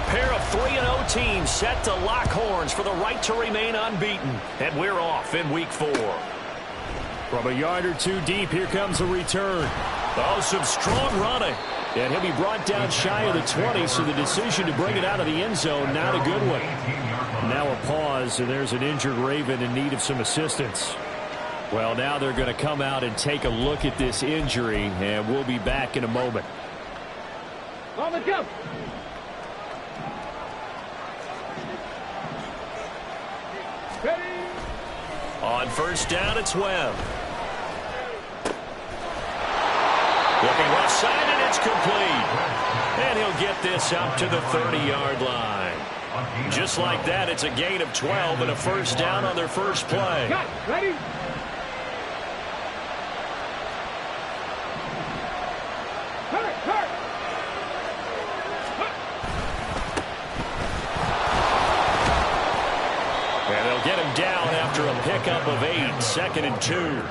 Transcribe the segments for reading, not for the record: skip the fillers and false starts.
pair of 3-0 teams set to lock horns for the right to remain unbeaten. And we're off in week 4. From a yard or two deep, here comes a return. Oh, some strong running. And he'll be brought down shy of the 20, so the decision to bring it out of the end zone, not a good one. Now a pause, and there's an injured Raven in need of some assistance. Well, now they're going to come out and take a look at this injury, and we'll be back in a moment. On the jump. Ready. On first down, it's Webb. Looking left side, and it's complete. And he'll get this up to the 30-yard line. Just like that, it's a gain of 12 and a first down on their first play. Got it. Ready. And they'll get him down after a pickup of 8, 2nd and 2.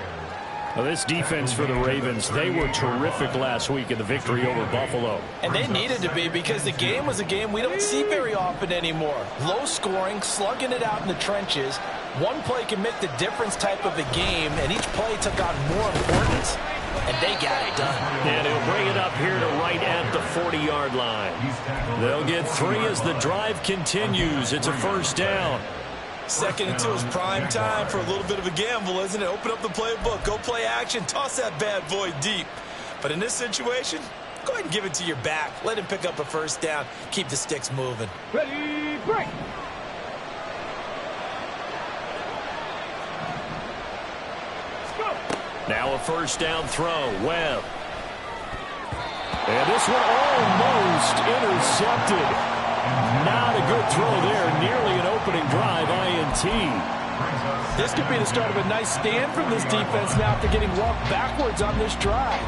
Well, this defense for the Ravens, they were terrific last week in the victory over Buffalo. And they needed to be, because the game was a game we don't see very often anymore. Low scoring, slugging it out in the trenches. One play can make the difference type of a game, and each play took on more importance, and they got it done. And he'll bring it up here to right at the 40-yard line. They'll get 3 as the drive continues. It's a first down. 2nd and 2 is prime time for a little bit of a gamble, isn't it? Open up the playbook, go play action, toss that bad boy deep. But in this situation, go ahead and give it to your back. Let him pick up a first down. Keep the sticks moving. Ready, break. Now a first down throw. Webb. And this one almost intercepted. Not a good throw there. Nearly an opening drive, INT. This could be the start of a nice stand from this defense now after getting walked backwards on this drive.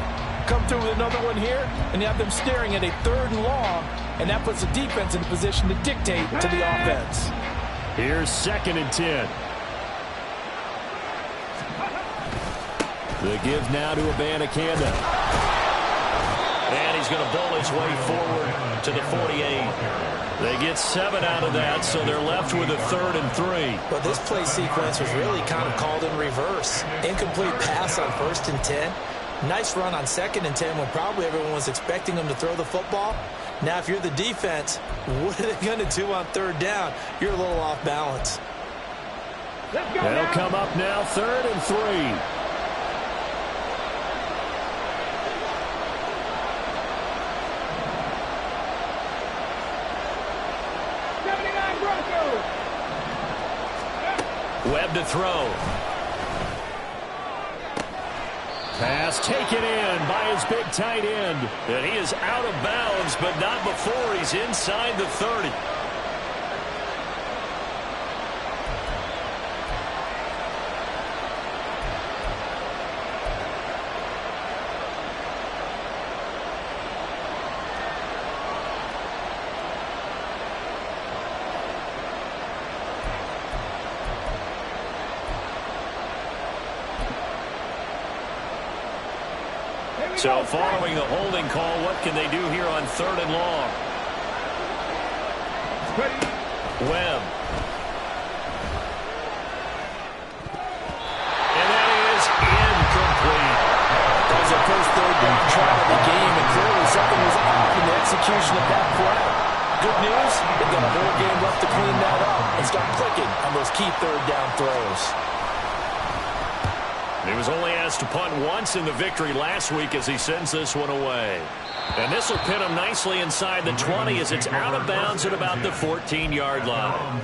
Come through with another one here, and you have them staring at a 3rd and long, and that puts the defense in a position to dictate to the offense. Here's 2nd and 10. The give now to Abanikanda. And he's going to bowl his way forward to the 48. They get 7 out of that, so they're left with a 3rd and 3. But this play sequence was really kind of called in reverse. Incomplete pass on 1st and 10. Nice run on 2nd and 10 when probably everyone was expecting them to throw the football. Now, if you're the defense, what are they going to do on 3rd down? You're a little off balance. They'll come up now, 3rd and 3. Webb to throw. Pass taken in by his big tight end. And he is out of bounds, but not before he's inside the 30. So following the holding call, what can they do here on 3rd and long? Webb. And that is incomplete. That was the first 3rd down try of the game, and clearly something was off in the execution of that play. Good news, they've got a whole game left to clean that up and start clicking on those key 3rd down throws. He was only asked to punt once in the victory last week as he sends this one away. And this will pin him nicely inside the 20 as it's out of bounds at about the 14-yard line.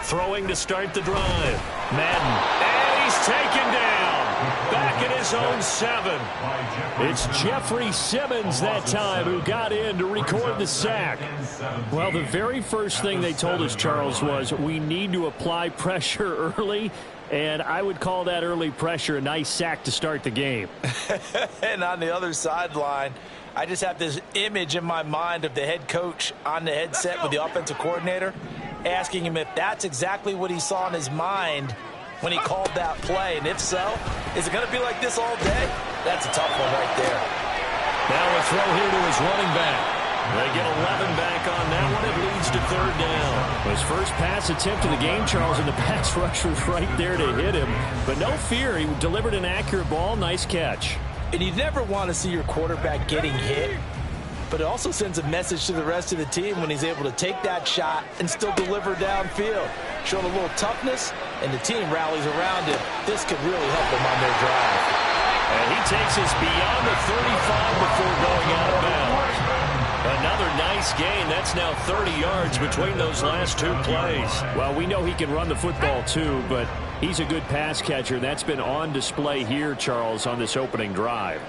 Throwing to start the drive. Madden. And he's taken down. Back at his own 7. It's Jeffrey Simmons that time who got in to record the sack. Well, the very first thing they told us, Charles, was we need to apply pressure early, and I would call that early pressure a nice sack to start the game. And on the other sideline, I just have this image in my mind of the head coach on the headset with the offensive coordinator asking him if that's exactly what he saw in his mind when he called that play. And if so, is it going to be like this all day? That's a tough one right there. Now a throw here to his running back. They get 11 back on that one. It leads to 3rd down. His first pass attempt of the game, Charles, and the pass rush was right there to hit him. But no fear, he delivered an accurate ball. Nice catch. And you never want to see your quarterback getting hit, but it also sends a message to the rest of the team when he's able to take that shot and still deliver downfield. Showing a little toughness, and the team rallies around him. This could really help them on their drive. And he takes us beyond the 35 before going out of bounds. Another nice gain. That's now 30 yards between those last 2 plays. Well, we know he can run the football too, but he's a good pass catcher. That's been on display here, Charles, on this opening drive.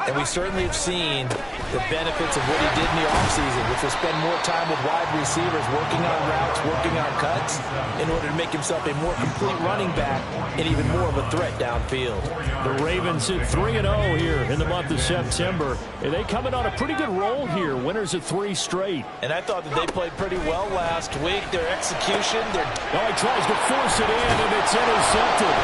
And we certainly have seen the benefits of what he did in the offseason, which was spend more time with wide receivers, working on routes, working on cuts, in order to make himself a more complete running back and even more of a threat downfield. The Ravens sit 3-0 here in the month of September. And they coming on a pretty good roll here, winners of 3 straight. And I thought that they played pretty well last week. Their execution, Oh, he tries to force it in, and it's intercepted.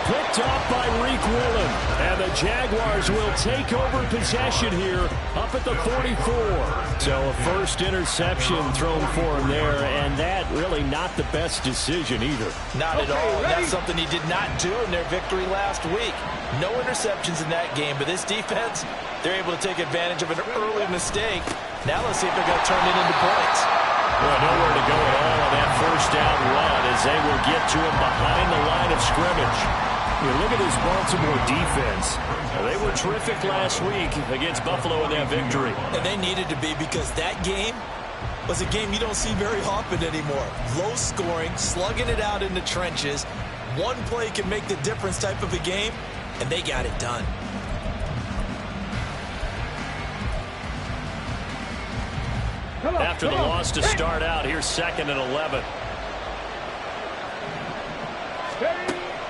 Picked up by Reek Woolen. And the Jaguars will take over possession here up at the 44. So a first interception thrown for him there, and that really not the best decision either. Not at all. And that's something he did not do in their victory last week. No interceptions in that game, but this defense, they're able to take advantage of an early mistake. Now let's see if they're going to turn it into points. Well, nowhere to go at all on that first down run as they will get to him behind the line of scrimmage. You look at this Baltimore defense. They were terrific last week against Buffalo in that victory. And they needed to be, because that game was a game you don't see very often anymore. Low scoring, slugging it out in the trenches. One play can make the difference type of a game, and they got it done. After the loss to start out, here's 2nd and 11.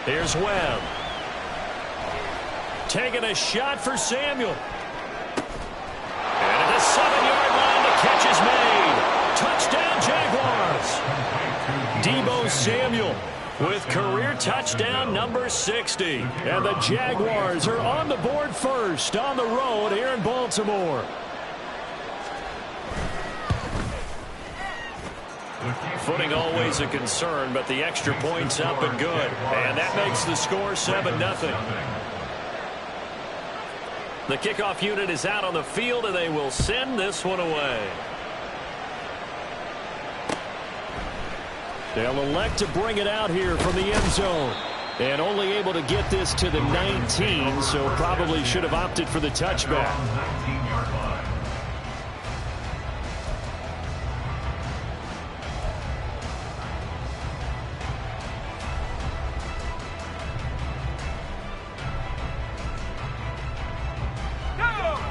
Here's Webb. Taking a shot for Samuel. And at the 7-yard line, the catch is made. Touchdown, Jaguars. Deebo Samuel with career touchdown number 60. And the Jaguars are on the board first on the road here in Baltimore. Footing always a concern, but the extra point's up and good. And that makes the score 7-0. The kickoff unit is out on the field, and they will send this one away. They'll elect to bring it out here from the end zone. And only able to get this to the 19, so probably should have opted for the touchback.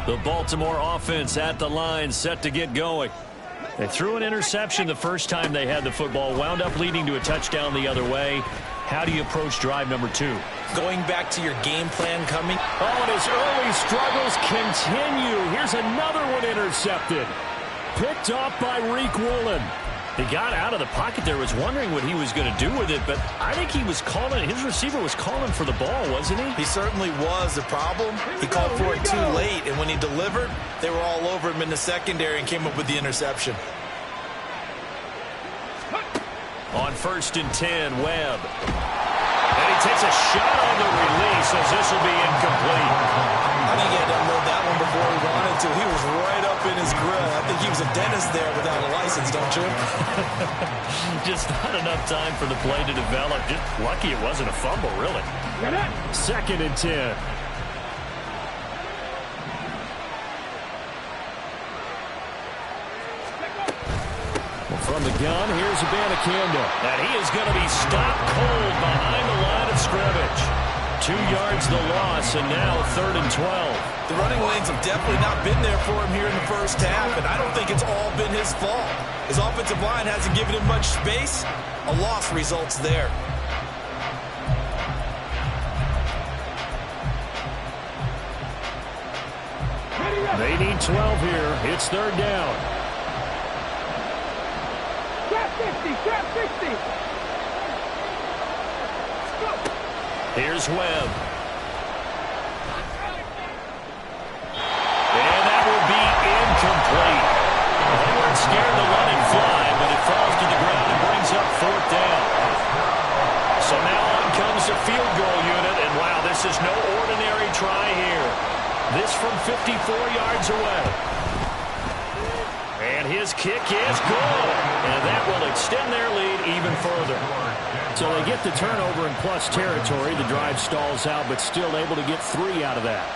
The Baltimore offense at the line, set to get going. They threw an interception the first time they had the football, wound up leading to a touchdown the other way. How do you approach drive number 2? Going back to your game plan coming. Oh, and his early struggles continue. Here's another one intercepted. Picked off by Reek Woolen. He got out of the pocket there, was wondering what he was going to do with it, but I think he was calling, his receiver was calling for the ball, wasn't he? He certainly was. The problem, he called for it too late, and when he delivered, they were all over him in the secondary and came up with the interception. On 1st and 10, Webb. And he takes a shot on the release as this will be incomplete. I think he had to unload that one before he wanted to. He was right up in his grill. I think he was a dentist there without a license, don't you? Just not enough time for the play to develop. Just lucky it wasn't a fumble, really. 2nd and 10. From the gun, here's Abanikanda. And he is going to be stopped cold behind the line of scrimmage. 2 yards the loss, and now 3rd and 12. The running lanes have definitely not been there for him here in the first half, and I don't think it's all been his fault. His offensive line hasn't given him much space. A loss results there. They need 12 here. It's 3rd down. Trap 50, trap 60. Go. Here's Webb. And that will be incomplete. They weren't scared to let it fly, but it falls to the ground and brings up 4th down. So now on comes the field goal unit, and wow, this is no ordinary try here. This from 54 yards away. And his kick is good. And that will extend their lead even further. So they get the turnover in plus territory. The drive stalls out, but still able to get 3 out of that.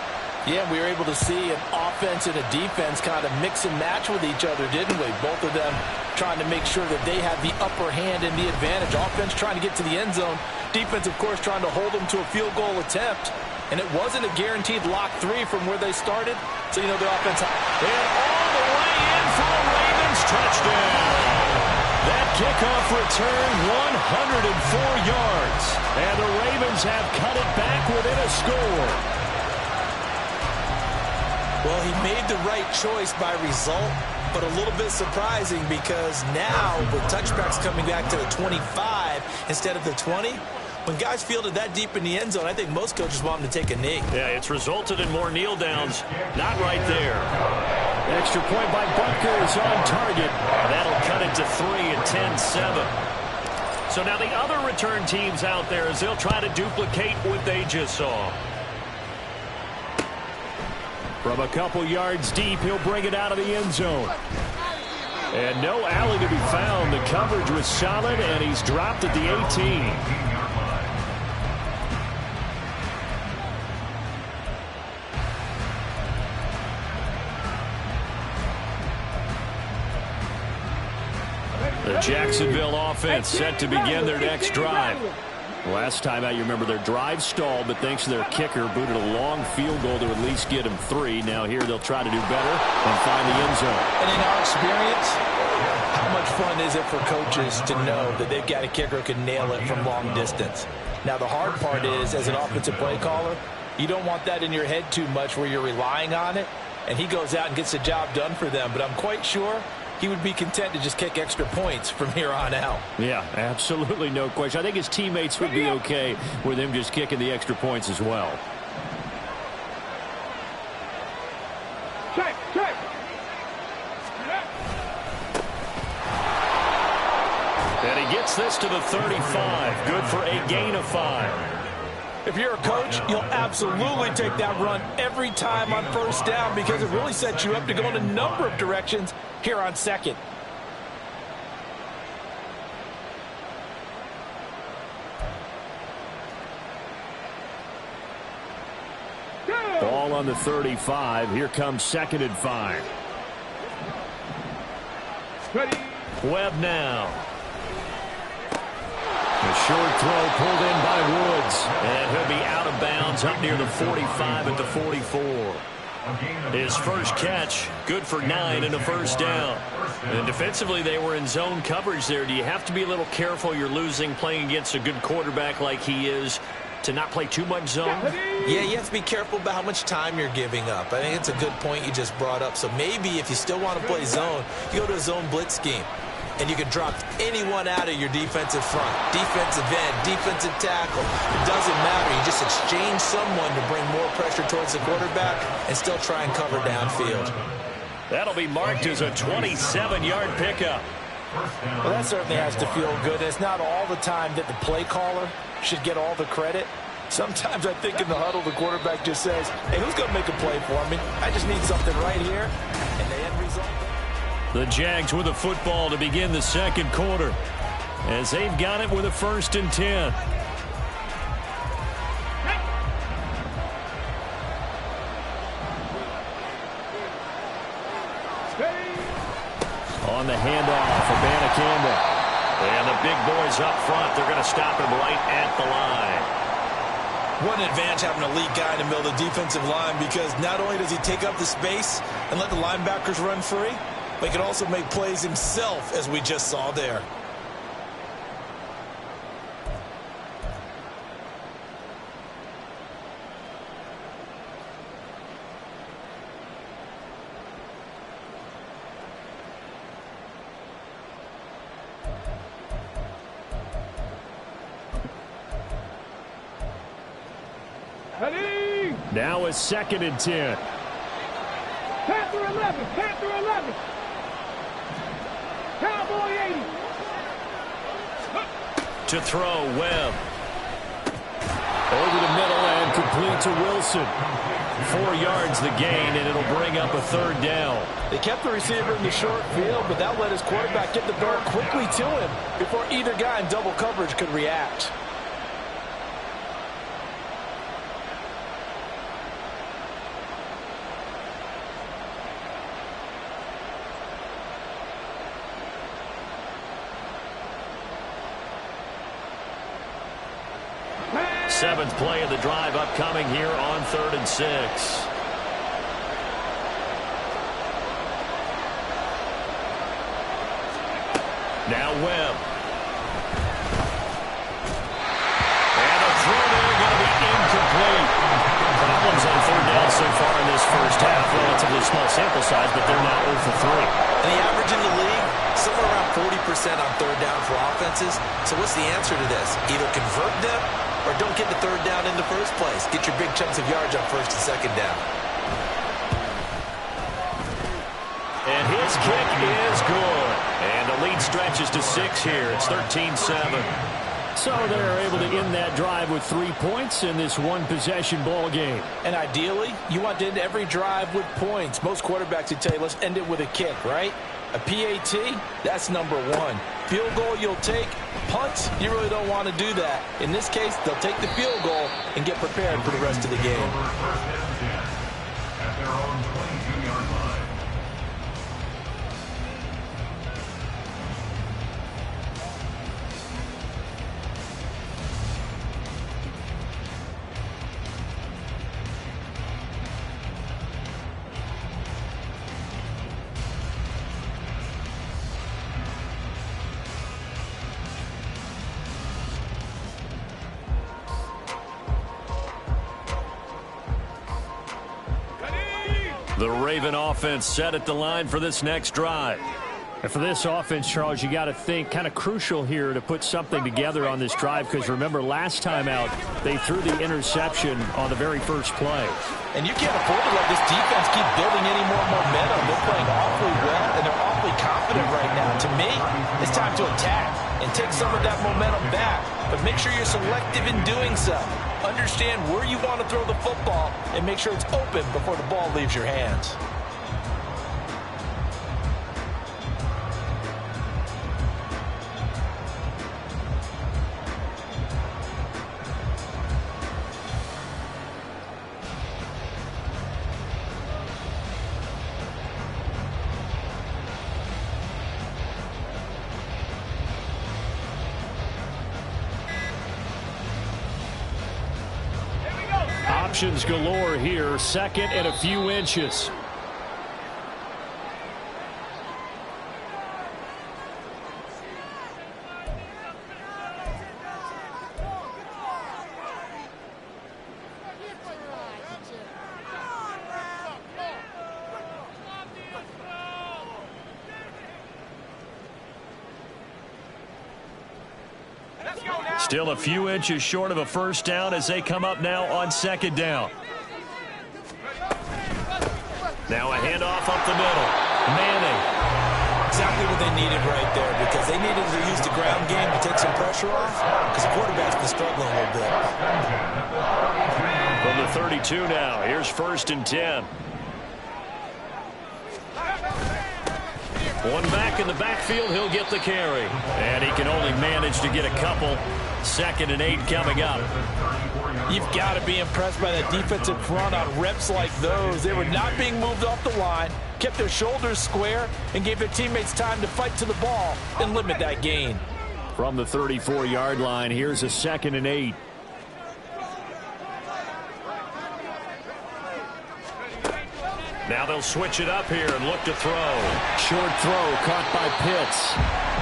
Yeah, we were able to see an offense and a defense kind of mix and match with each other, didn't we? Both of them trying to make sure that they have the upper hand and the advantage. Offense trying to get to the end zone. Defense, of course, trying to hold them to a field goal attempt. And it wasn't a guaranteed lock 3 from where they started. So, you know, their offense... And all the way in for a Ravens touchdown. That kickoff return, 104 yards. And the Ravens have cut it back within a score. Well, he made the right choice by result, but a little bit surprising because now with touchbacks coming back to the 25 instead of the 20, when guys fielded that deep in the end zone, I think most coaches want them to take a knee. Yeah, it's resulted in more kneel downs. Not right there. Extra point by Butker is on target. That'll cut it to 3 at 10-7. So now the other return teams out there as they'll try to duplicate what they just saw. From a couple yards deep, he'll bring it out of the end zone. And no alley to be found. The coverage was solid, and he's dropped at the 18. The Jacksonville offense set to begin their next drive. Last time out, you remember their drive stalled, but thanks to their kicker, booted a long field goal to at least get them 3. Now here they'll try to do better and find the end zone. And in our experience, how much fun is it for coaches to know that they've got a kicker who can nail it from long distance? Now the hard part is, as an offensive play caller, you don't want that in your head too much where you're relying on it, and he goes out and gets the job done for them. But I'm quite sure he would be content to just kick extra points from here on out. Yeah, absolutely no question. I think his teammates would be okay with him just kicking the extra points as well. Check, check. And he gets this to the 35. Good for a gain of 5. If you're a coach, you'll absolutely take that run every time on first down because it really sets you up to go in a number of directions here on second. Ball on the 35. Here comes 2nd and 5. Ready. Webb now. A short throw pulled in by Woods. And he'll be out of bounds up near the 45 at the 44. His first catch, good for 9 and a first down. And defensively, they were in zone coverage there. Do you have to be a little careful you're losing playing against a good quarterback like he is to not play too much zone? Yeah, you have to be careful about how much time you're giving up. I think it's a good point you just brought up. So maybe if you still want to play zone, you go to a zone blitz scheme. And you can drop anyone out of your defensive front. Defensive end, defensive tackle. It doesn't matter. You just exchange someone to bring more pressure towards the quarterback and still try and cover downfield. That'll be marked as a 27-yard pickup. Well, that certainly has to feel good. It's not all the time that the play caller should get all the credit. Sometimes I think in the huddle, the quarterback just says, hey, who's going to make a play for me? I just need something right here. And the end result... The Jags with the football to begin the second quarter as they've got it with a 1st and 10. On the handoff, Campbell. And the big boys up front, they're going to stop him right at the line. What an advantage having a lead guy in the middle of the defensive line, because not only does he take up the space and let the linebackers run free, but he can also make plays himself, as we just saw there. Ready? Now a 2nd and 10. Panther 11. Panther 11. Cowboy 80. To throw, Webb. Over the middle and complete to Wilson. 4 yards the gain, and it'll bring up a 3rd down. They kept the receiver in the short field, but that let his quarterback get the ball quickly to him before either guy in double coverage could react. Seventh play of the drive upcoming here on 3rd and 6. Now Webb. And a throw there going to be incomplete. Problems on 3rd down so far in this first half. Relatively small sample size, but they're now 0 for 3. And the average in the league, somewhere around 40% on 3rd down for offenses. So what's the answer to this? Either convert them or don't get the 3rd down in the first place. Get your big chunks of yards on 1st and 2nd down. And his kick is good. And the lead stretches to 6 here. It's 13-7. So they're able to end that drive with 3 points in this one-possession ball game. And ideally, you want to end every drive with points. Most quarterbacks would tell you, let's end it with a kick, right? A PAT, that's number 1. Field goal you'll take. Punt, you really don't want to do that. In this case, they'll take the field goal and get prepared for the rest of the game. The Raven offense set at the line for this next drive. And for this offense, Charles, you got to think kind of crucial here to put something together on this drive, because remember last time out they threw the interception on the very first play. And you can't afford to let this defense keep building any more momentum. They're playing awfully well, and they're awfully confident right now. To me, it's time to attack and take some of that momentum back. But make sure you're selective in doing so. Understand where you want to throw the football and make sure it's open before the ball leaves your hands. Options galore here. 2nd and a few inches. Still a few inches short of a first down as they come up now on 2nd down. Now a handoff up the middle. Manning. Exactly what they needed right there, because they needed to use the ground game to take some pressure off, because the quarterback's been struggling a little bit. From the 32 now, here's 1st and 10. One back in the backfield, he'll get the carry. And he can only manage to get a couple. 2nd and 8 coming up. You've got to be impressed by that defensive front on reps like those. They were not being moved off the line, kept their shoulders square, and gave their teammates time to fight to the ball and limit that gain. From the 34-yard line, here's a 2nd and 8. Now they'll switch it up here and look to throw. Short throw caught by Pitts.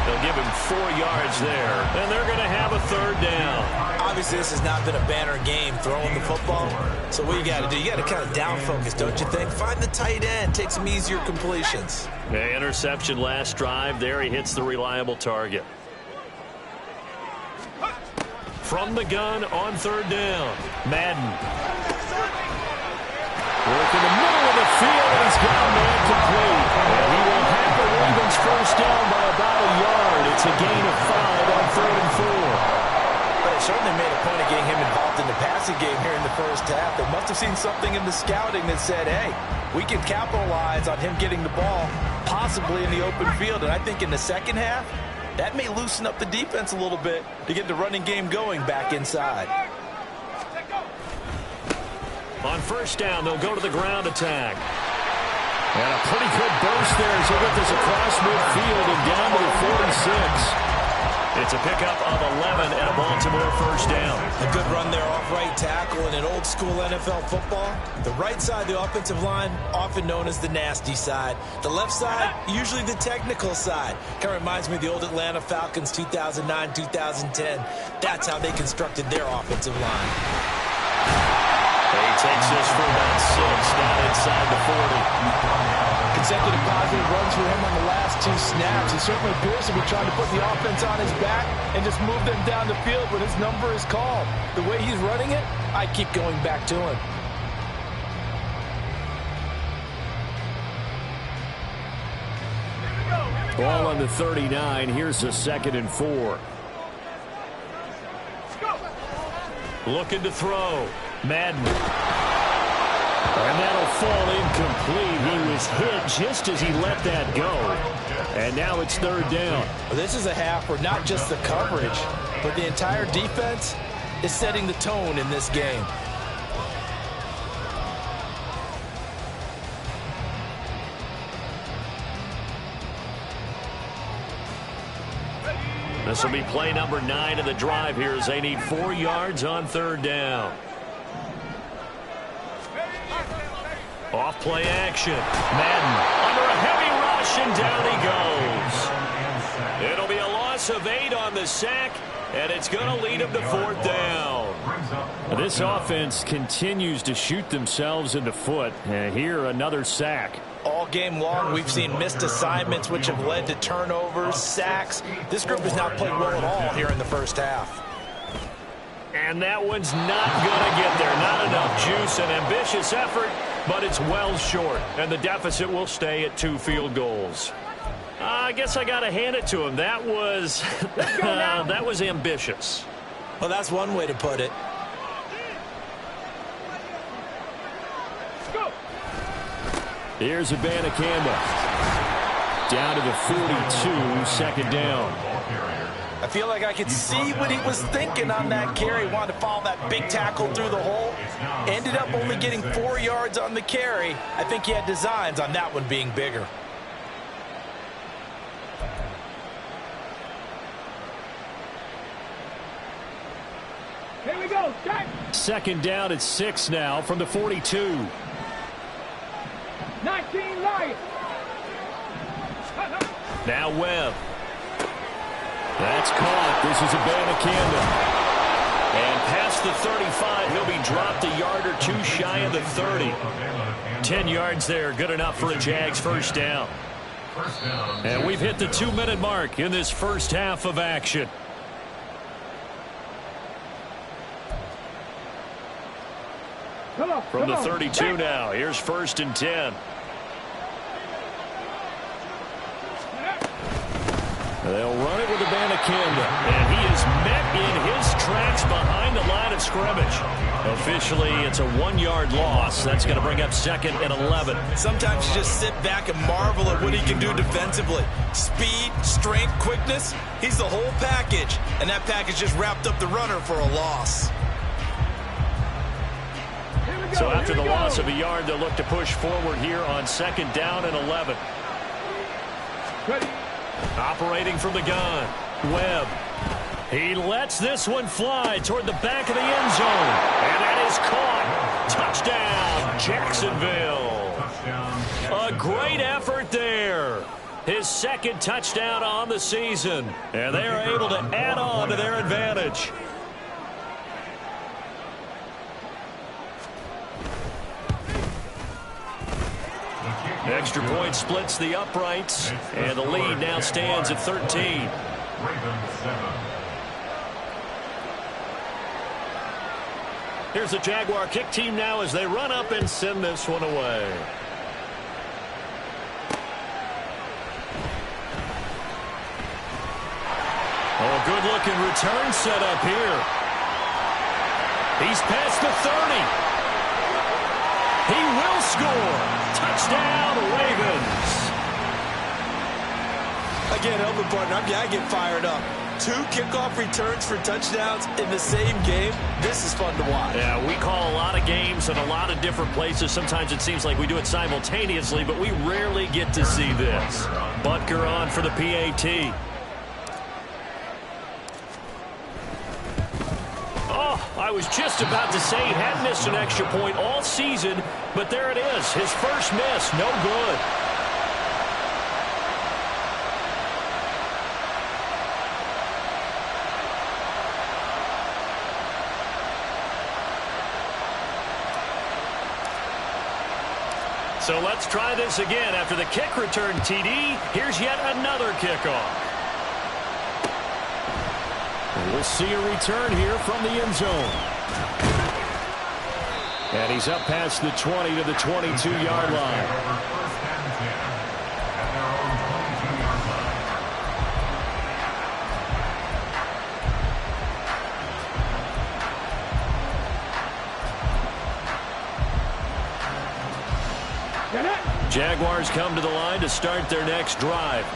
They'll give him 4 yards there, and they're going to have a 3rd down. Obviously, this has not been a banner game throwing the football. So what you got to do, you got to kind of down focus, don't you think? Find the tight end, take some easier completions. The interception last drive. There he hits the reliable target. From the gun on 3rd down. Madden. Work in the middle of the field, and he's got a man complete. And he will have the Ravens 1st down by about a yard. It's a gain of 5 on 3rd and 4. But they certainly made a point of getting him involved in the passing game here in the first half. They must have seen something in the scouting that said, hey, we can capitalize on him getting the ball, possibly in the open field. And I think in the second half, that may loosen up the defense a little bit to get the running game going back inside. On 1st down, they'll go to the ground attack. And a pretty good burst there as he'll get this across midfield and down to the 46. It's a pickup of 11 and a Baltimore 1st down. A good run there off right tackle in an old-school NFL football. The right side, the offensive line, often known as the nasty side. The left side, usually the technical side. Kind of reminds me of the old Atlanta Falcons 2009, 2010. That's how they constructed their offensive line. He takes this for about 6, down inside the 40. Consecutive positive runs for him on the last 2 snaps. He certainly appears to be trying to put the offense on his back and just move them down the field when his number is called. The way he's running it, I keep going back to him. Ball on the 39. Here's a 2nd and 4. Looking to throw. Madden. And that'll fall incomplete. He was hit just as he let that go. And now it's 3rd down. Well, this is a half where not just the coverage, but the entire defense is setting the tone in this game. This will be play number 9 of the drive here as they need 4 yards on 3rd down. Off play action. Madden under a heavy rush, and down he goes. It'll be a loss of 8 on the sack, and it's going to lead him to 4th down. This offense continues to shoot themselves in the foot. And here, another sack. All game long, we've seen missed assignments, which have led to turnovers, sacks. This group has not played well at all here in the first half. And that one's not going to get there. Not enough juice. An ambitious effort, but it's well short. And the deficit will stay at 2 field goals. I guess I got to hand it to him. That was that was ambitious. Well, that's one way to put it. Here's Abanikanda. Down to the 42, 2nd down. I feel like I could see what he was thinking on that carry. Wanted to follow that big tackle through the hole. Ended up only getting 4 yards on the carry. I think he had designs on that one being bigger. Here we go, Jack. 2nd down at 6 now from the 42. 19 Lions. Now Webb. That's caught. This is Abanikanda. And past the 35, he'll be dropped a yard or 2 shy of the 30. 10 yards there, good enough for a Jags 1st down. And we've hit the 2-minute mark in this first half of action. From the 32 now, here's 1st and 10. They'll run it with Abanikanda. And he is met in his tracks behind the line of scrimmage. Officially, it's a 1-yard loss. That's going to bring up 2nd and 11. Sometimes you just sit back and marvel at what he can do defensively. Speed, strength, quickness, he's the whole package. And that package just wrapped up the runner for a loss. So after the loss of a yard, they'll look to push forward here on 2nd down and 11. Ready. Operating from the gun, Webb. He lets this one fly toward the back of the end zone. And that is caught. Touchdown, Jacksonville. A great effort there. His second touchdown on the season. And they are able to add on to their advantage. Extra point splits the uprights. And the lead now stands at 13. Here's the Jaguar kick team now as they run up and send this one away. Oh, good-looking return set up here. He's past the 30. He will score. Touchdown, Ravens. Again, helping partner, I get fired up. 2 kickoff returns for touchdowns in the same game. This is fun to watch. Yeah, we call a lot of games in a lot of different places. Sometimes it seems like we do it simultaneously, but we rarely get to see this. Butker on for the PAT. Oh, I was just about to say he had missed an extra point all season, but there it is. His first miss, no good. So let's try this again. After the kick return TD, here's yet another kickoff. We'll see a return here from the end zone. And he's up past the 20 to the 22-yard line. Jaguars come to the line to start their next drive.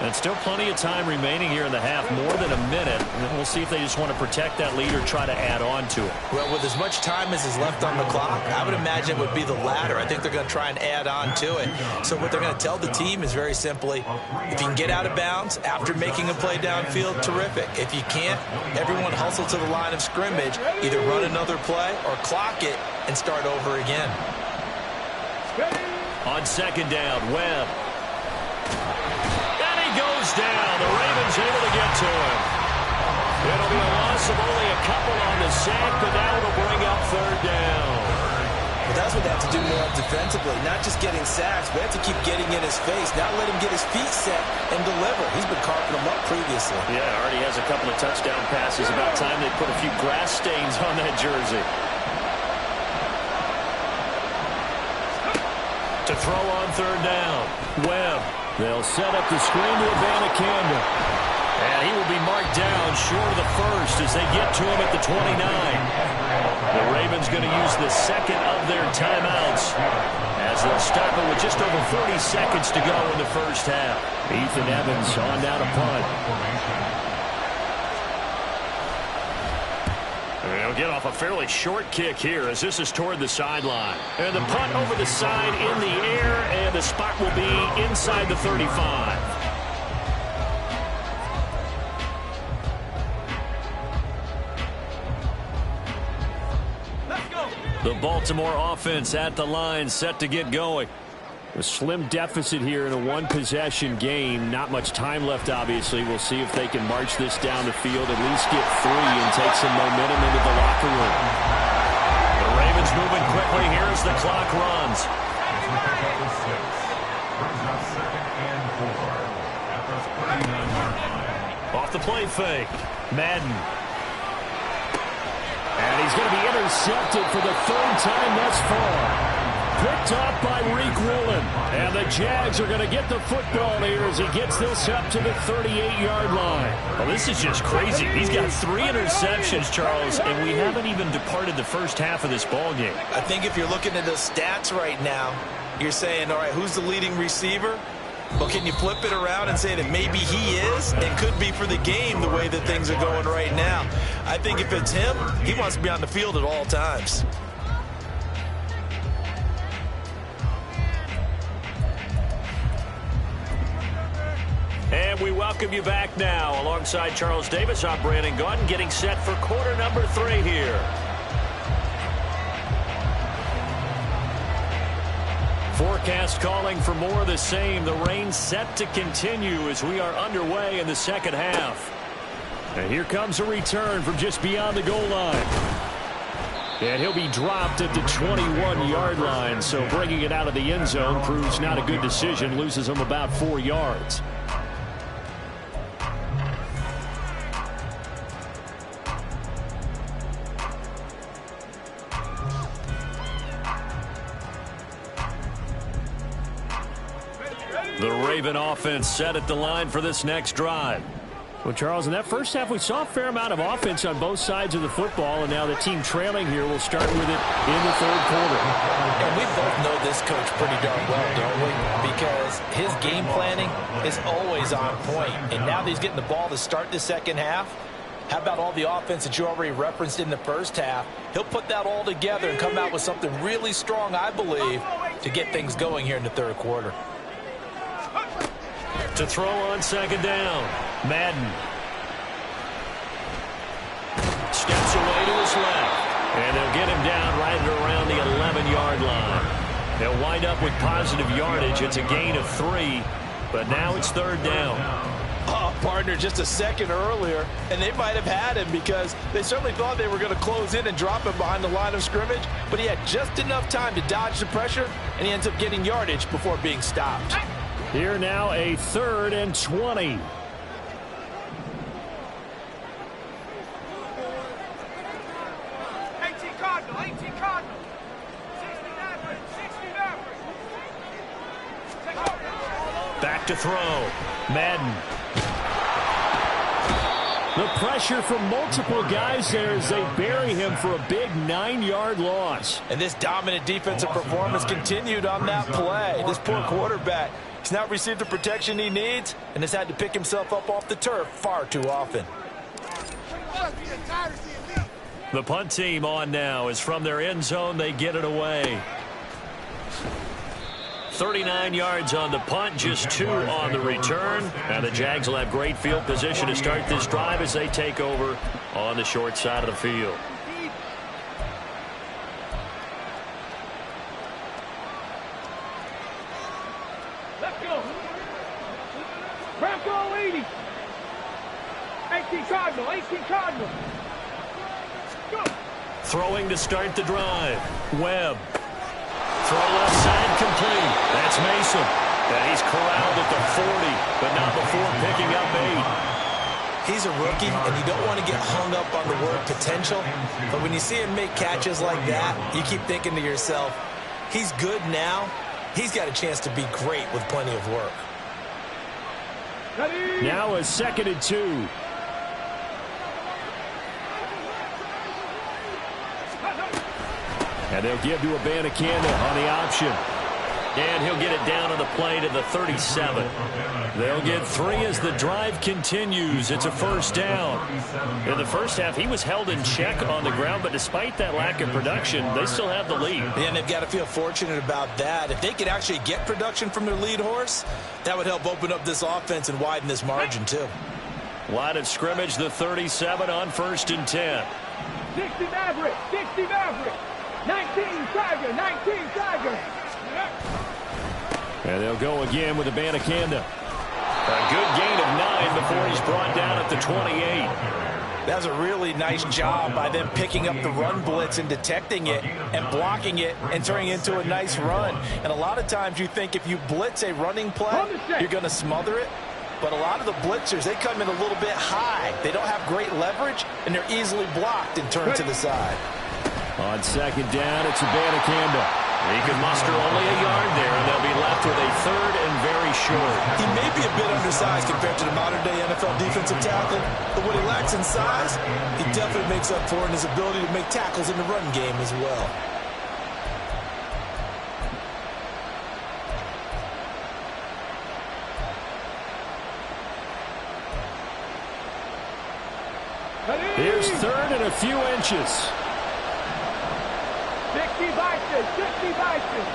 And still plenty of time remaining here in the half, more than a minute. And we'll see if they just want to protect that lead or try to add on to it. Well, with as much time as is left on the clock, I would imagine it would be the latter. I think they're going to try and add on to it. So what they're going to tell the team is very simply, if you can get out of bounds after making a play downfield, terrific. If you can't, everyone hustle to the line of scrimmage, either run another play or clock it and start over again. On second down, Webb. Goes down. The Ravens able to get to him. It'll be a loss of only a couple on the sack, but now it'll bring up third down. Well, that's what they have to do more defensively, not just getting sacks, but have to keep getting in his face, not let him get his feet set and deliver. He's been carving them up previously. Yeah, already has a couple of touchdown passes. About time they put a few grass stains on that jersey. To throw on third down, Webb. They'll set up the screen to Abanikanda. And he will be marked down short of the first as they get to him at the 29. The Ravens going to use the second of their timeouts as they'll stop it with just over 40 seconds to go in the first half. Ethan Evans on down to punt. They'll get off a fairly short kick here as this is toward the sideline. And the punt over the side in the air, and the spot will be inside the 35. Let's go. The Baltimore offense at the line, set to get going. A slim deficit here in a one-possession game. Not much time left, obviously. We'll see if they can march this down the field, at least get 3 and take some momentum into the locker room. The Ravens moving quickly here as the clock runs. Off the play fake. Madden. And he's going to be intercepted for the 3rd time thus far. Picked up by Reek Woolen. And the Jags are going to get the football here as he gets this up to the 38-yard line. Well, this is just crazy. He's got 3 interceptions, Charles, and we haven't even departed the first half of this ball game. I think if you're looking at the stats right now, you're saying, all right, who's the leading receiver? Well, can you flip it around and say that maybe he is and could be for the game the way that things are going right now? I think if it's him, he wants to be on the field at all times. And we welcome you back now. Alongside Charles Davis, I'm Brandon Gaudin, getting set for quarter number 3 here. 4 forecast calling for more of the same. The rain set to continue as we are underway in the second half. And here comes a return from just beyond the goal line. And he'll be dropped at the 21-yard line, so bringing it out of the end zone proves not a good decision, loses him about 4 yards. The Raven offense set at the line for this next drive. Well, Charles, in that first half, we saw a fair amount of offense on both sides of the football, and now the team trailing here will start with it in the third quarter. And we both know this coach pretty darn well, don't we? Because his game planning is always on point. And now that he's getting the ball to start the second half, how about all the offense that you already referenced in the first half? He'll put that all together and come out with something really strong, I believe, to get things going here in the third quarter. To throw on second down, Madden. Steps away to his left. And they'll get him down right around the 11-yard line. They'll wind up with positive yardage. It's a gain of 3, but now it's third down. Oh, partner, just a second earlier, and they might have had him because they certainly thought they were going to close in and drop him behind the line of scrimmage, but he had just enough time to dodge the pressure, and he ends up getting yardage before being stopped. Here now a 3rd and 20. 18 Cardinal, 18 Cardinal. 60 Back to throw. Madden. The pressure from multiple guys there as they bury him for a big 9-yard loss. And this dominant defensive performance continued on that play. This poor quarterback, he's not received the protection he needs and has had to pick himself up off the turf far too often. The punt team on now is from their end zone. They get it away. 39 yards on the punt, just 2 on the return. And the Jags will have great field position to start this drive as they take over on the short side of the field. Let's go. Bronco 80. 18 Cardinal, 18 Cardinal. Go. Throwing to start the drive. Webb. Throw left side complete. That's Mason. And he's corralled at the 40, but not before picking up 8. He's a rookie, and you don't want to get hung up on the word potential. But when you see him make catches like that, you keep thinking to yourself, he's good now. He's got a chance to be great with plenty of work. Ready? Now a 2nd and 2. And they'll give to Abanikanda on the option. And he'll get it down on the play to the 37. They'll get 3 as the drive continues. It's a first down. In the first half, he was held in check on the ground, but despite that lack of production, they still have the lead. And they've got to feel fortunate about that. If they could actually get production from their lead horse, that would help open up this offense and widen this margin, too. Line of scrimmage, the 37 on 1st and 10. 60 Maverick, 60 Maverick. 19 Tiger, 19 Tiger. And they'll go again with Abanikanda. A good gain of 9 before he's brought down at the 28. That was a really nice job by them picking up the run blitz and detecting it and blocking it and turning it into a nice run. And a lot of times you think if you blitz a running play, you're going to smother it. But a lot of the blitzers, they come in a little bit high. They don't have great leverage, and they're easily blocked and turned to the side. On 2nd down, it's Abanikanda. He can muster only a yard there, and they'll be left with a 3rd and very short. He may be a bit undersized compared to the modern-day NFL defensive tackle, but what he lacks in size, he definitely makes up for in his ability to make tackles in the run game as well. Here's 3rd and a few inches. 60 Bison, 60 Bison.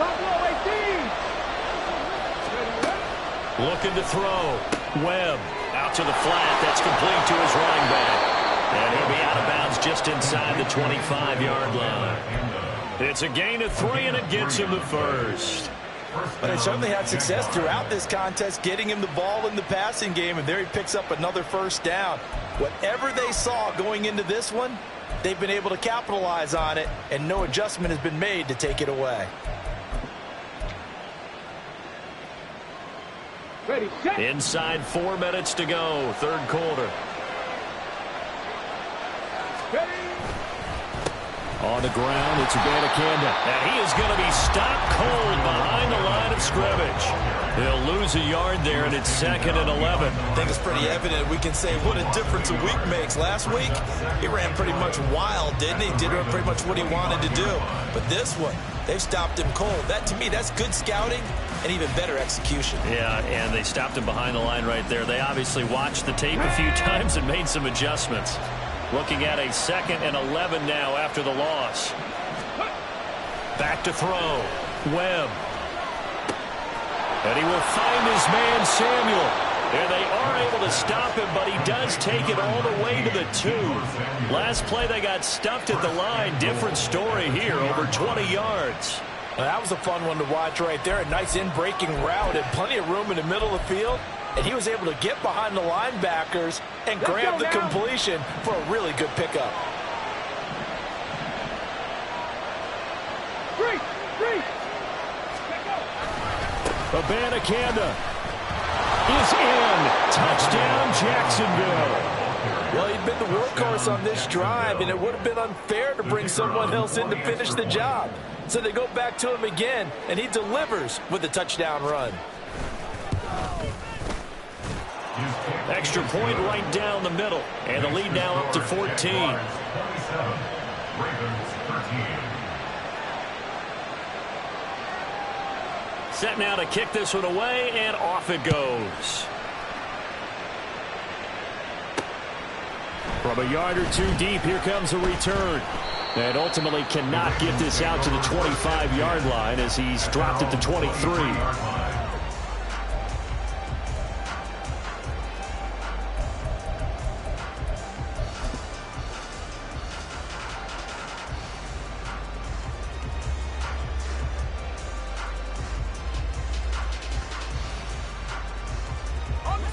Pablo 18. Looking to throw. Webb out to the flat. That's complete to his running back. And he'll be out of bounds just inside the 25-yard line. It's a gain of 3, and it gets him the first. But they certainly had success throughout this contest, getting him the ball in the passing game, and there he picks up another first down. Whatever they saw going into this one, they've been able to capitalize on it, and no adjustment has been made to take it away. Ready, set. Inside 4 minutes to go, third quarter. Ready. On the ground, it's Abanikanda. And he is going to be stopped cold behind the line of scrimmage. They'll lose a yard there, and it's 2nd and 11. I think it's pretty evident. We can say what a difference a week makes. Last week, he ran pretty much wild, didn't he? Did pretty much what he wanted to do. But this one, they've stopped him cold. That, to me, that's good scouting and even better execution. Yeah, and they stopped him behind the line right there. They obviously watched the tape a few times and made some adjustments. Looking at a 2nd and 11 now after the loss. Back to throw. Webb. And he will find his man, Samuel. And they are able to stop him, but he does take it all the way to the 2. Last play, they got stuffed at the line. Different story here, over 20 yards. Well, that was a fun one to watch right there. A nice in-breaking route and plenty of room in the middle of the field. And he was able to get behind the linebackers and grab the completion for a really good pickup. Three. Abanikanda is in. Touchdown, Jacksonville. Well, he'd been the workhorse on this drive, and it would have been unfair to bring someone else in to finish the job. So they go back to him again, and he delivers with a touchdown run. Extra point right down the middle. And the lead now up to 14. Set now to kick this one away, and off it goes. From a yard or 2 deep, here comes a return. And ultimately cannot get this out to the 25-yard line as he's dropped at the 23.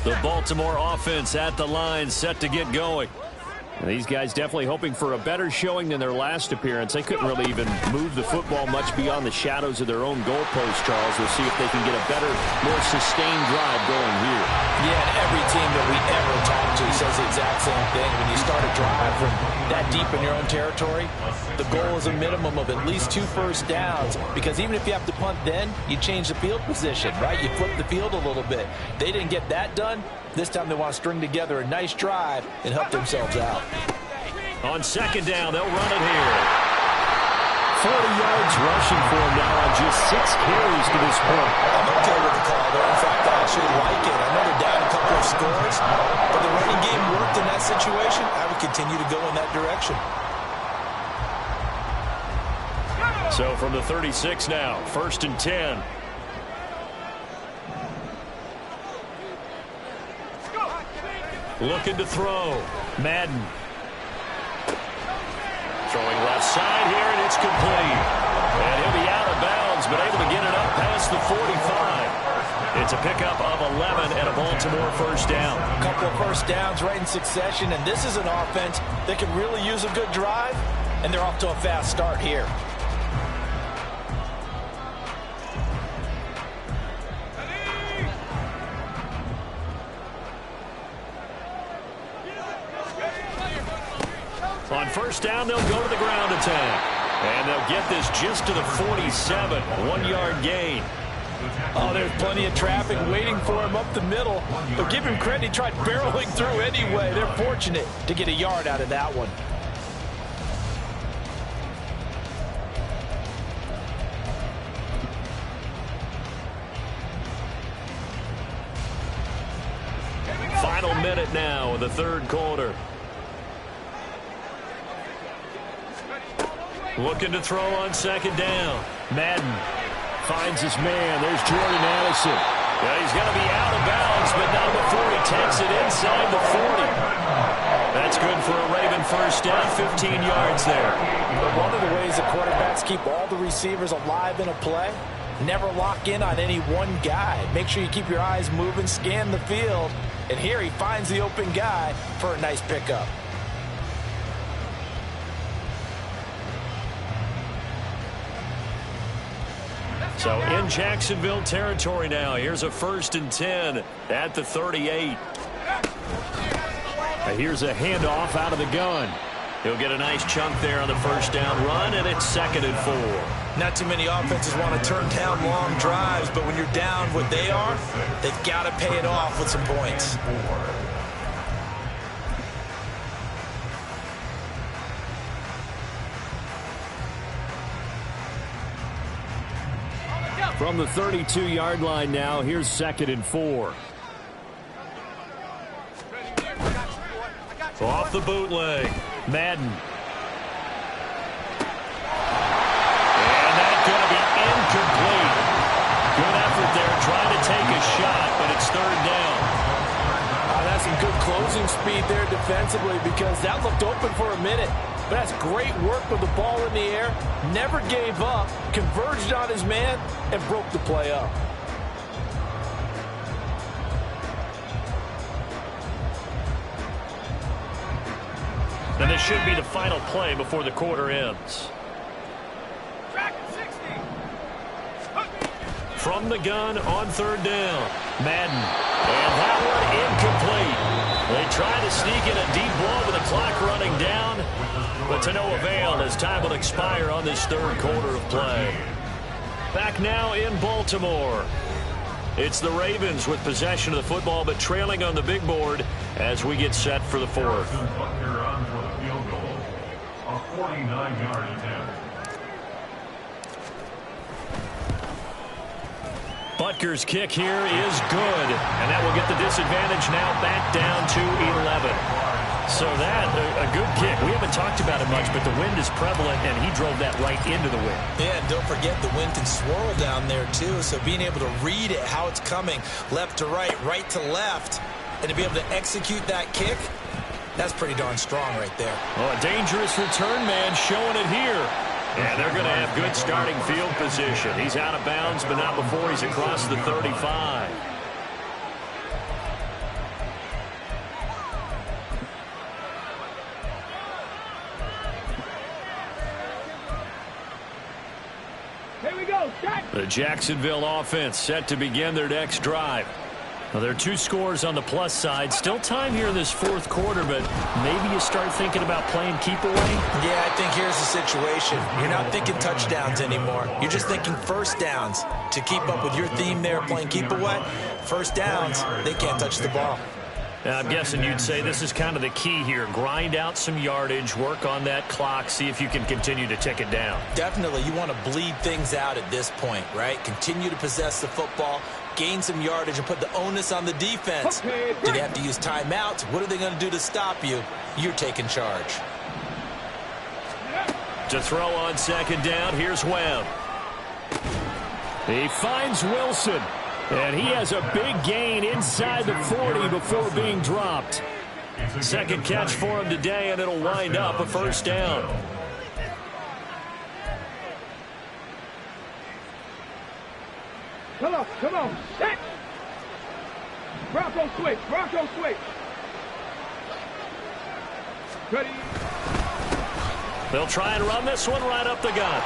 The Baltimore offense at the line, set to get going. And these guys definitely hoping for a better showing than their last appearance. They couldn't really even move the football much beyond the shadows of their own goalpost, Charles. We'll see if they can get a better, more sustained drive going here. Yeah, and every team that we ever talk to says the exact same thing. When you start a drive from that deep in your own territory, the goal is a minimum of at least 2 first downs, because even if you have to punt then, you change the field position, right? You flip the field a little bit. They didn't get that done. This time they want to string together a nice drive and help themselves out. On 2nd down, they'll run it here. 40 yards rushing for him now on just 6 carries to this point. I'm okay with the call there. In fact, I actually like it. I know they're down a couple of scores, but the running game worked in that situation. I would continue to go in that direction. So from the 36 now, 1st and 10. Looking to throw. Madden. Throwing left side here, and it's complete. And he'll be out of bounds, but able to get it up past the 45. It's a pickup of 11 and a Baltimore first down. A couple of first downs right in succession, and this is an offense that can really use a good drive, and they're off to a fast start here. On 1st down, they'll go to the ground attack. And they'll get this just to the 47. 1-yard gain. Oh, there's plenty of traffic waiting for him up the middle. But give him credit, he tried barreling through anyway. They're fortunate to get a yard out of that one. Final minute now of the third quarter. Looking to throw on 2nd down. Madden finds his man. There's Jordan Addison. Yeah, he's going to be out of bounds, but not before he takes it inside the 40. That That's good for a Raven first down, 15 yards there. One of the ways the quarterbacks keep all the receivers alive in a play, never lock in on any one guy. Make sure you keep your eyes moving, scan the field, and here he finds the open guy for a nice pickup. So in Jacksonville territory now. Here's a 1st and 10 at the 38. Here's a handoff out of the gun. He'll get a nice chunk there on the first down run, and it's 2nd and 4. Not too many offenses want to turn down long drives, but when you're down what they are, they've got to pay it off with some points. From the 32-yard line now, here's 2nd and 4. Off the bootleg. Madden. And that's going to be incomplete. Good effort there trying to take a shot, but it's 3rd down. That's some good closing speed there defensively because that looked open for a minute. But that's great work with the ball in the air. Never gave up, converged on his man, and broke the play up. And this should be the final play before the quarter ends. From the gun on 3rd down. Madden. And that one incomplete. They try to sneak in a deep ball with the clock running down, but to no avail as time will expire on this 3rd quarter of play. Back now in Baltimore. It's the Ravens with possession of the football, but trailing on the big board as we get set for the 4th. A 49-yard attempt. Butker's kick here is good, and that will get the disadvantage now back down to 11. So that, a good kick. We haven't talked about it much, but the wind is prevalent, and he drove that right into the wind. Yeah, and don't forget the wind can swirl down there, too, so being able to read it, how it's coming, left to right to left, and to be able to execute that kick, that's pretty darn strong right there. Oh, a dangerous return man showing it here. And they're going to have good starting field position. He's out of bounds, but not before he's across the 35. Here we go. Shot. The Jacksonville offense set to begin their next drive. Well, there are 2 scores on the plus side. Still time here in this 4th quarter, but maybe you start thinking about playing keep away? Yeah, I think here's the situation. You're not thinking touchdowns anymore. You're just thinking first downs. To keep up with your theme there, playing keep away, first downs, they can't touch the ball. Now, I'm guessing you'd say this is kind of the key here. Grind out some yardage, work on that clock, see if you can continue to tick it down. Definitely, you want to bleed things out at this point, right? Continue to possess the football, gain some yardage, and put the onus on the defense. Okay, do they have to use timeouts? What are they going to do to stop you? You're taking charge. To throw on 2nd down, here's Webb. He finds Wilson. And he has a big gain inside the 40 before being dropped. 2nd catch for him today, and it'll wind up a 1st down. Come on. Set. Bronco switch. Ready. They'll try and run this one right up the gut.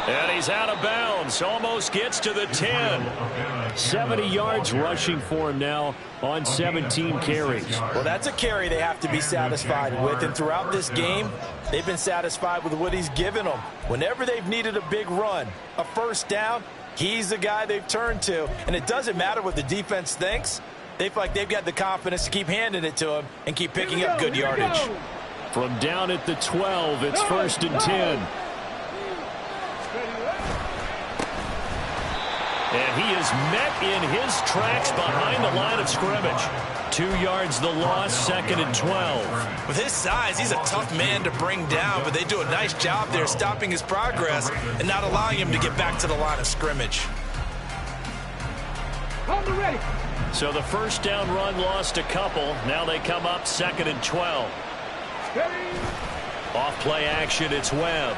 And he's out of bounds. Almost gets to the 10. 70 yards rushing for him now on 17 carries. Well, that's a carry they have to be satisfied with. And throughout this game, they've been satisfied with what he's given them. Whenever they've needed a big run, a 1st down, he's the guy they've turned to. And it doesn't matter what the defense thinks. They feel like they've got the confidence to keep handing it to him and keep picking up good yardage. From down at the 12, it's 1st and 10. And he is met in his tracks behind the line of scrimmage. 2 yards the loss, 2nd and 12. With his size, he's a tough man to bring down, but they do a nice job there stopping his progress and not allowing him to get back to the line of scrimmage. On the ready. So the first down run lost a couple. Now they come up 2nd and 12. Steady. Off play action, it's Webb.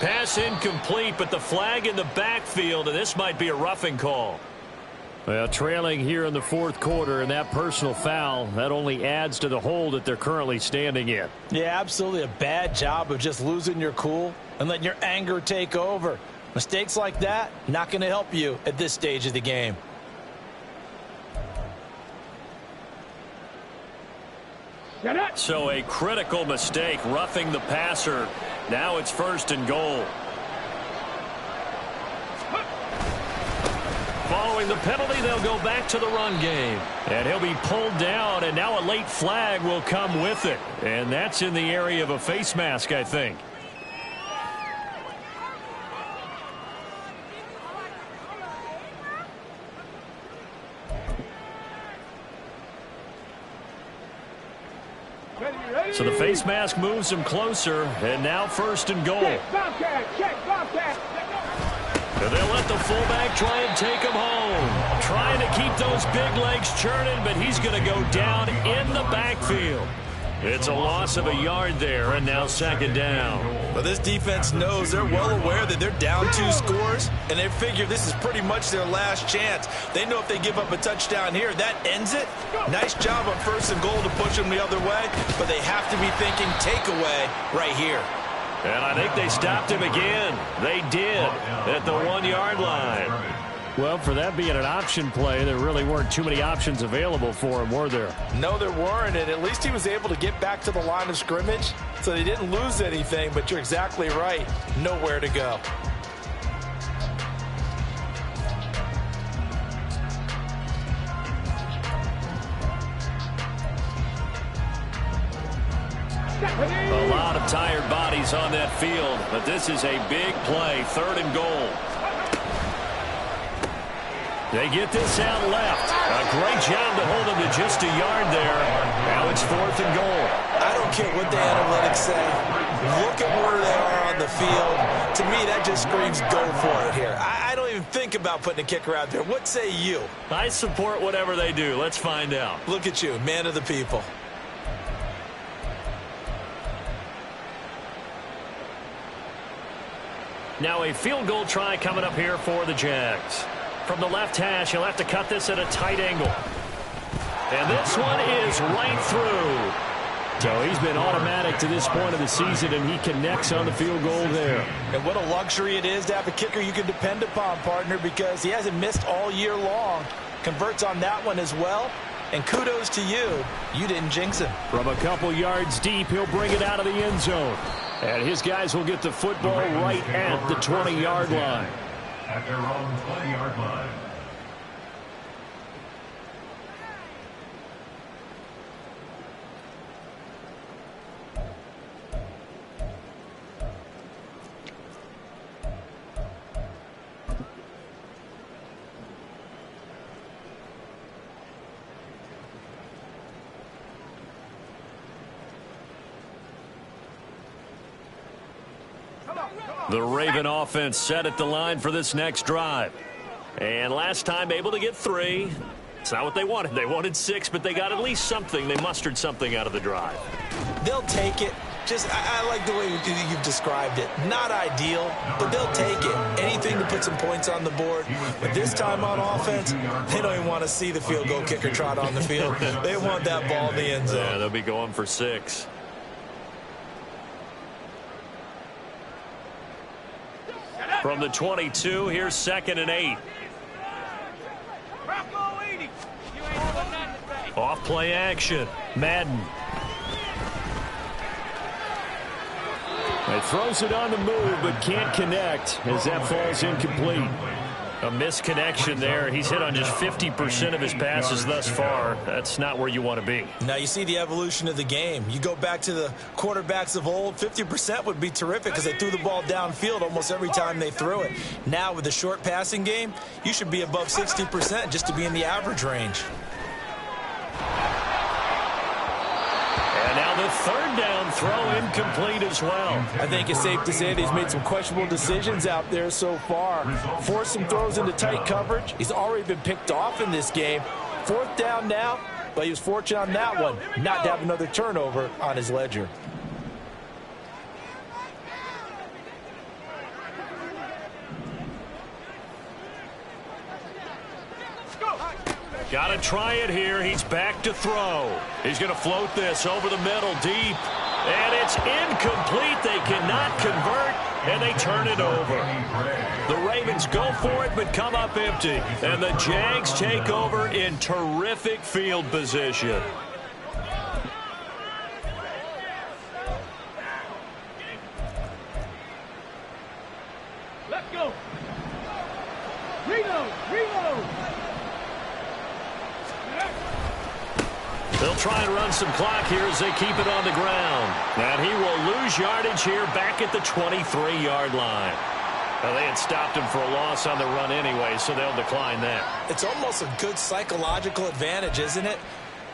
Pass incomplete, but the flag in the backfield, and this might be a roughing call. Well, trailing here in the 4th quarter, and that personal foul, that only adds to the hole that they're currently standing in. Yeah, absolutely a bad job of just losing your cool and letting your anger take over. Mistakes like that, not going to help you at this stage of the game. So a critical mistake, roughing the passer. Now it's 1st and goal. Following the penalty, they'll go back to the run game. And he'll be pulled down, and now a late flag will come with it. And that's in the area of a face mask, I think. So the face mask moves him closer, and now 1st and goal. Check, Bobcat, check, Bobcat. And they'll let the fullback try and take him home. Trying to keep those big legs churning, but he's going to go down in the backfield. It's a loss of a yard there, and now 2nd down. But this defense knows, they're well aware that they're down 2 scores, and they figure this is pretty much their last chance. They know if they give up a touchdown here, that ends it. Nice job on 1st and goal to push them the other way, but they have to be thinking takeaway right here. And I think they stopped him again. They did at the 1-yard line. Well, for that being an option play, there really weren't too many options available for him, were there? No, there weren't, and at least he was able to get back to the line of scrimmage, so they didn't lose anything, but you're exactly right. Nowhere to go. A lot of tired bodies on that field, but this is a big play, 3rd and goal. They get this out left. A great job to hold him to just a yard there. Now it's 4th and goal. I don't care what the analytics say. Look at where they are on the field. To me, that just screams go for it here. I don't even think about putting a kicker out there. What say you? I support whatever they do. Let's find out. Look at you, man of the people. Now a field goal try coming up here for the Jags. From the left hash, he'll have to cut this at a tight angle. And this one is right through. So he's been automatic to this point of the season, and he connects on the field goal there. And what a luxury it is to have a kicker you can depend upon, partner, because he hasn't missed all year long. Converts on that one as well. And kudos to you. You didn't jinx him. From a couple yards deep, he'll bring it out of the end zone. And his guys will get the football right at the 20-yard line. At their own 20-yard line. The Raven offense set at the line for this next drive. And last time able to get 3. It's not what they wanted. They wanted 6, but they got at least something. They mustered something out of the drive. They'll take it. I like the way you've described it. Not ideal, but they'll take it. Anything to put some points on the board. But this time on offense, they don't even want to see the field goal kicker trot on the field. They want that ball in the end zone. Yeah, they'll be going for 6. From the 22, here's 2nd and 8. Off play action. Madden. He throws it on the move, but can't connect as that falls incomplete. A misconnection there. He's hit on just 50% of his passes thus far. That's not where you want to be. Now you see the evolution of the game. You go back to the quarterbacks of old, 50% would be terrific because they threw the ball downfield almost every time they threw it. Now with the short passing game, you should be above 60% just to be in the average range. And now Now the third down throw incomplete as well. I think it's safe to say that he's made some questionable decisions out there so far. Forced some throws into tight coverage. He's already been picked off in this game. Fourth down now, but he was fortunate on that one not to have another turnover on his ledger. Got to try it here. He's back to throw. He's going to float this over the middle deep. And it's incomplete. They cannot convert, and they turn it over. The Ravens go for it, but come up empty. And the Jags take over in terrific field position. Let's go. Reload. They'll try and run some clock here as they keep it on the ground. And he will lose yardage here back at the 23-yard line. Well, they had stopped him for a loss on the run anyway, so they'll decline that. It's almost a good psychological advantage, isn't it?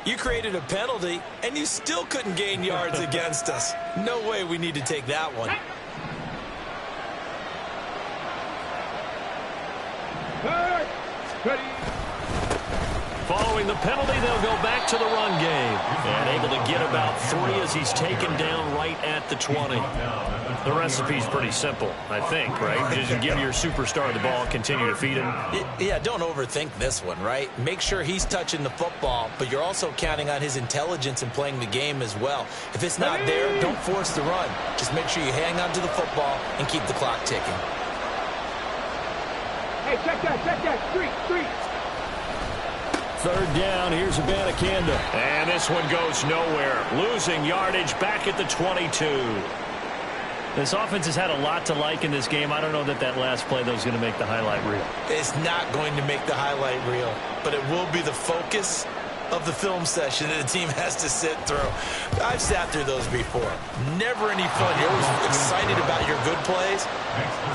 You created a penalty, and you still couldn't gain yards against us. No way we need to take that one. Ready. Following the penalty, they'll go back to the run game. And able to get about 3 as he's taken down right at the 20. The recipe's pretty simple, I think, right? Just give your superstar the ball, continue to feed him. Yeah, don't overthink this one, right? Make sure he's touching the football, but you're also counting on his intelligence in playing the game as well. If it's not there, don't force the run. Just make sure you hang on to the football and keep the clock ticking. Hey, check that. Street. Third down, here's Abanikanda. And this one goes nowhere. Losing yardage back at the 22. This offense has had a lot to like in this game. I don't know that last play, though, is going to make the highlight reel. It's not going to make the highlight reel, but it will be the focus of the film session that the team has to sit through. I've sat through those before. Never any fun. You're always excited about your good plays,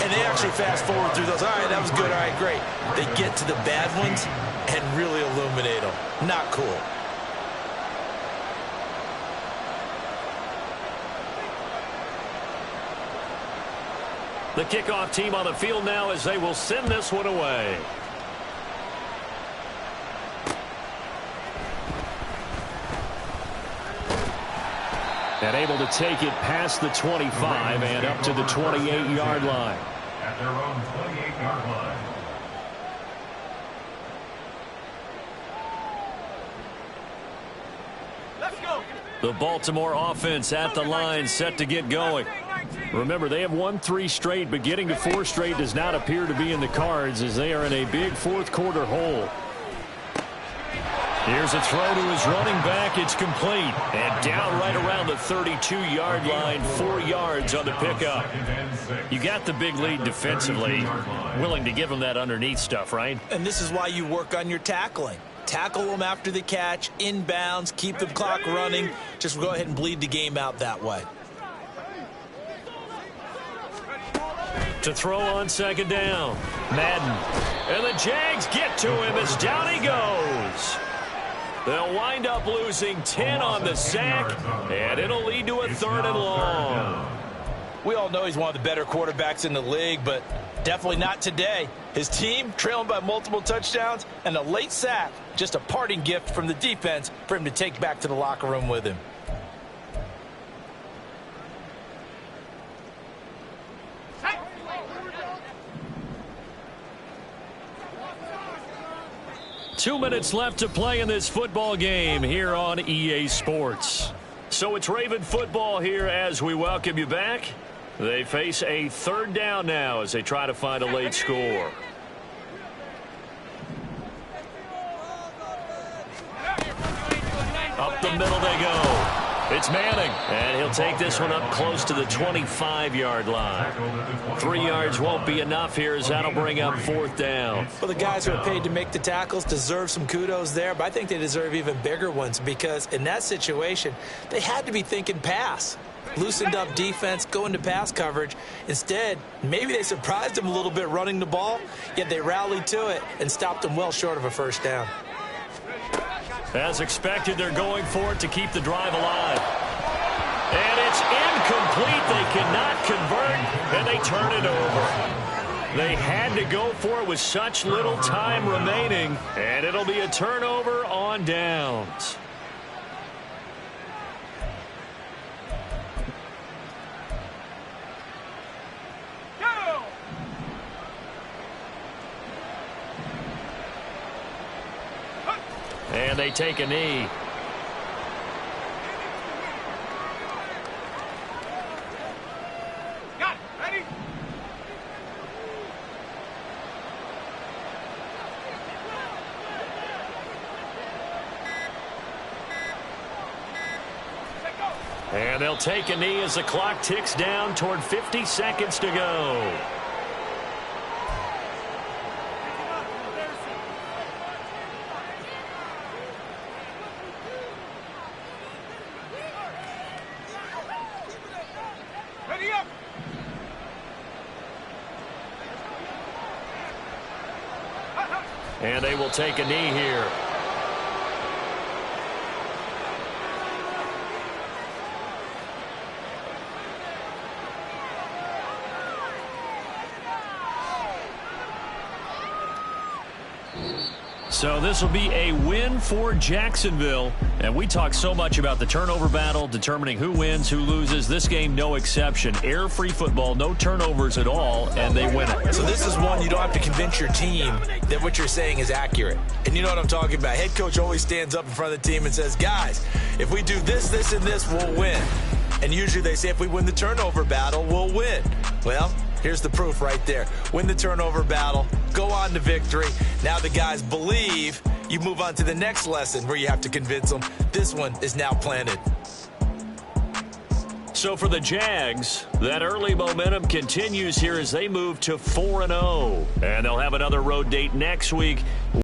and they actually fast forward through those. All right, that was good. All right, great. They get to the bad ones and really illuminate them. Not cool. The kickoff team on the field now as they will send this one away. And able to take it past the 25 and up to the 28-yard line. At their own 28-yard line. Let's go. The Baltimore offense at the line, set to get going. Remember, they have won 3 straight, but getting to 4 straight does not appear to be in the cards as they are in a big fourth-quarter hole. Here's a throw to his running back. It's complete. And down right around the 32-yard line, 4 yards on the pickup. You got the big lead defensively. Willing to give him that underneath stuff, right? And this is why you work on your tackling. Tackle them after the catch, inbounds, keep the clock running. Just go ahead and bleed the game out that way. To throw on second down. Madden. And the Jags get to him as down he goes. They'll wind up losing 10 on the sack, and it'll lead to a 3rd and long. We all know he's one of the better quarterbacks in the league, but definitely not today. His team trailing by multiple touchdowns, and a late sack, just a parting gift from the defense for him to take back to the locker room with him. Two minutes left to play in this football game here on EA Sports. So it's Raven football here as we welcome you back. They face a 3rd down now as they try to find a late score. Up the middle they go. It's Manning, and he'll take this one up close to the 25-yard line. 3 yards won't be enough here as that'll bring up 4th down. Well, the guys who are paid to make the tackles deserve some kudos there, but I think they deserve even bigger ones because in that situation, they had to be thinking pass. Loosened up defense, go into pass coverage. Instead, maybe they surprised them a little bit running the ball, yet they rallied to it and stopped them well short of a 1st down. As expected, they're going for it to keep the drive alive. incomplete. They cannot convert, and they turn it over. They had to go for it with such little time remaining, and it'll be a turnover on downs. And they take a knee. Got it. Ready? And they'll take a knee as the clock ticks down toward 50 seconds to go. Ready up. And they will take a knee here. So this will be a win for Jacksonville. And we talk so much about the turnover battle, determining who wins, who loses. This game, no exception. Air-free football, no turnovers at all, and they win it. So this is one you don't have to convince your team that what you're saying is accurate. And you know what I'm talking about. Head coach always stands up in front of the team and says, guys, if we do this, this, and this, we'll win. And usually they say if we win the turnover battle, we'll win. Well, here's the proof right there. Win the turnover battle, go on to victory. Now the guys believe. You move on to the next lesson where you have to convince them. This one is now planted. So for the Jags, that early momentum continues here as they move to 4-0. And they'll have another road date next week.